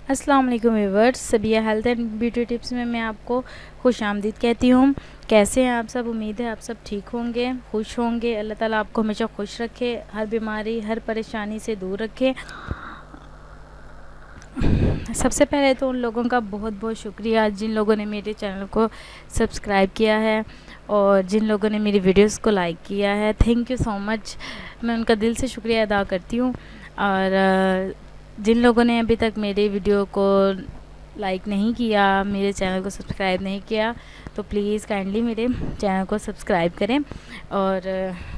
السلام علیکم ویورز، سبیہ ہیلتھ اینڈ بیوٹی ٹپس میں آپ کو خوش آمدید کہتی ہوں۔ کیسے ہیں آپ سب؟ امید ہے آپ سب ٹھیک ہوں گے، خوش ہوں گے۔ اللہ تعالیٰ آپ کو ہمیشہ خوش رکھے، ہر بیماری ہر پریشانی سے دور رکھے۔ سب سے پہلے تو ان لوگوں کا بہت بہت شکریہ جن لوگوں نے میرے چینل کو سبسکرائب کیا ہے اور جن لوگوں نے میری ویڈیوز کو لائک کیا ہے۔ تھینک یو سو مچ، میں ان کا دل سے شکریہ ادا کرتی ہوں۔ اور جن لوگوں نے ابھی تک میرے ویڈیو کو لائک نہیں کیا، میرے چینل کو سبسکرائب نہیں کیا، تو پلیز کائنڈلی میرے چینل کو سبسکرائب کریں اور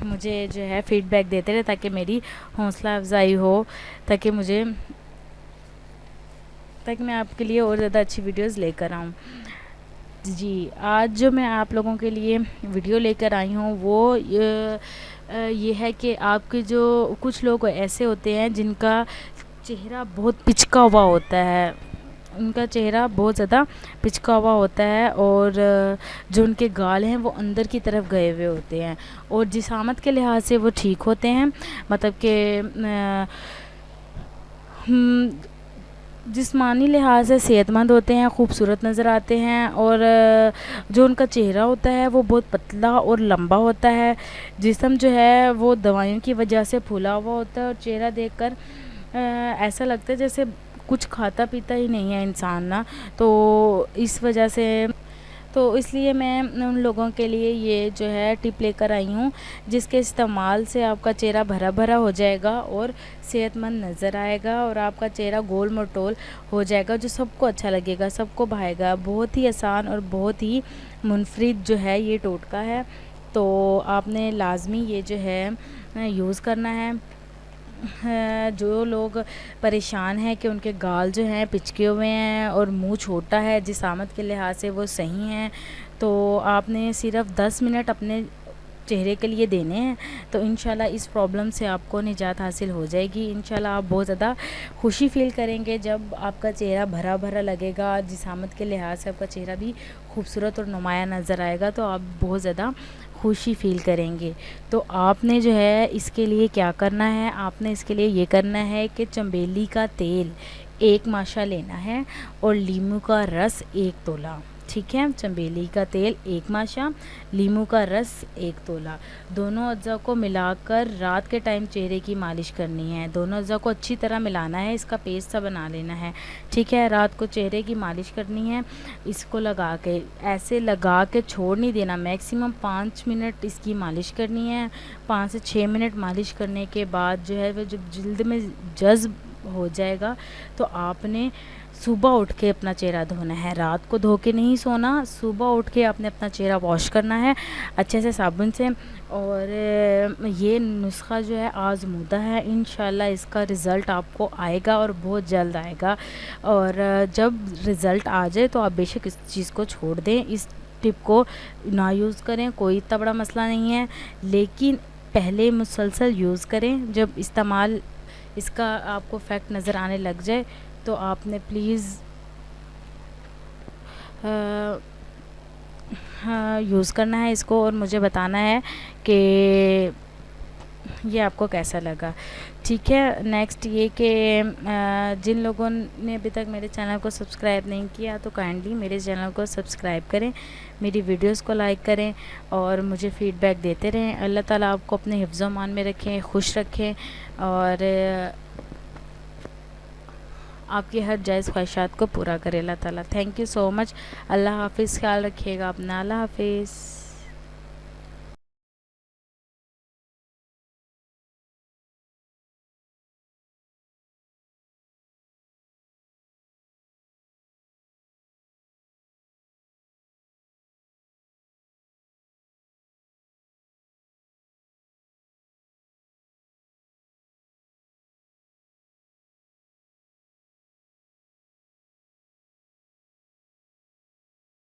مجھے جو ہے فیڈ بیک دیتے رہے تاکہ میری حوصلہ افزائی ہو، تاکہ میں آپ کے لیے اور زیادہ اچھی ویڈیوز لے کر آؤں۔ جی، آج جو میں آپ لوگوں کے لیے ویڈیو لے کر آئی ہوں وہ یہ ہے کہ آپ کے جو کچھ لوگ ایسے ہوتے ہیں جن کا چہرہ بہت پچکا ہوا ہوتا ہے، ان کا چہرہ بہت زیادہ پچکا ہوا ہوتا ہے اور جو ان کے گال ہیں وہ اندر کی طرف گئے ہوئے ہوتے ہیں، اور جسامت کے لحاظ سے وہ ٹھیک ہوتے ہیں، مطلب کہ جسمانی لحاظ سے صحت مند ہوتے ہیں، خوبصورت نظر آتے ہیں، اور جو ان کا چہرہ ہوتا ہے وہ بہت پتلا اور لمبا ہوتا ہے۔ جسم جو ہے وہ دوائیوں کی وجہ سے پھولا ہوا ہوتا ہے اور چہرہ دیکھ کر ایسا لگتا ہے جیسے کچھ کھاتا پیتا ہی نہیں ہے انسان نا، تو اس لیے میں ان لوگوں کے لیے یہ جو ہے ٹپ لے کر آئی ہوں جس کے استعمال سے آپ کا چہرہ بھرا بھرا ہو جائے گا اور صحت مند نظر آئے گا، اور آپ کا چہرہ گول مٹول ہو جائے گا جو سب کو اچھا لگے گا، سب کو بھائے گا۔ بہت ہی آسان اور بہت ہی منفرد جو ہے یہ ٹوٹکا ہے، تو آپ نے لازمی یہ جو ہے یوز کرنا ہے۔ جو لوگ پریشان ہیں کہ ان کے گال جو ہیں پچکے ہوئے ہیں اور منہ چھوٹا ہے، جسامت کے لحاظ سے وہ صحیح ہیں، تو آپ نے صرف 10 منٹ اپنے چہرے کے لیے دینے ہیں، تو انشاءاللہ اس پرابلم سے آپ کو نجات حاصل ہو جائے گی۔ انشاءاللہ آپ بہت زیادہ خوشی فیل کریں گے جب آپ کا چہرہ بھرا بھرا لگے گا، جسامت کے لحاظ سے آپ کا چہرہ بھی خوبصورت اور نمایاں نظر آئے گا، تو آپ بہت زیادہ خوشی فیل کریں گے۔ تو آپ نے جو ہے اس کے لیے کیا کرنا ہے، آپ نے اس کے لیے یہ کرنا ہے کہ چنبیلی کا تیل 1 ماشا لینا ہے اور لیمو کا رس 1 تولہ، ٹھیک ہے؟ چنبیلی کا تیل 1 ماشا، لیمو کا رس 1 تولہ، دونوں اجزاء کو ملا کر رات کے ٹائم چہرے کی مالش کرنی ہے۔ دونوں اجزاء کو اچھی طرح ملانا ہے، اس کا پیسٹ سا بنا لینا ہے، ٹھیک ہے؟ رات کو چہرے کی مالش کرنی ہے، اس کو لگا کے ایسے لگا کے چھوڑ نہیں دینا، میکسیمم 5 منٹ اس کی مالش کرنی ہے۔ 5 سے 6 منٹ مالش کرنے کے بعد جو ہے وہ جب جلد میں جذب ہو جائے گا تو آپ نے صبح اٹھ کے اپنا چہرہ دھونا ہے، رات کو دھو کے نہیں سونا، صبح اٹھ کے آپ نے اپنا چہرہ واش کرنا ہے اچھے سے صابن سے، اور یہ نسخہ جو ہے آزمودہ ہے، انشاءاللہ اس کا رزلٹ آپ کو آئے گا اور بہت جلد آئے گا، اور جب رزلٹ آ جائے تو آپ بے شک اس چیز کو چھوڑ دیں، اس ٹپ کو نہ یوز کریں، کوئی اتنا بڑا مسئلہ نہیں ہے، لیکن پہلے مسلسل یوز کریں۔ جب استعمال اس کا آپ کو افیکٹ نظر آنے لگ جائے تو آپ نے پلیز یوز کرنا ہے اس کو اور مجھے بتانا ہے کہ یہ آپ کو کیسا لگا، ٹھیک ہے؟ نیکسٹ یہ کہ جن لوگوں نے ابھی تک میرے چینل کو سبسکرائب نہیں کیا تو کائنڈلی میرے چینل کو سبسکرائب کریں، میری ویڈیوز کو لائک کریں اور مجھے فیڈ بیک دیتے رہیں۔ اللہ تعالیٰ آپ کو اپنے حفظ و امان میں رکھیں، خوش رکھیں، اور آپ کی ہر جائز خواہشات کو پورا کرے اللہ تعالیٰ۔ تھینک یو سو مچ، اللہ حافظ، خیال رکھیے گا اپنا، اللہ حافظ۔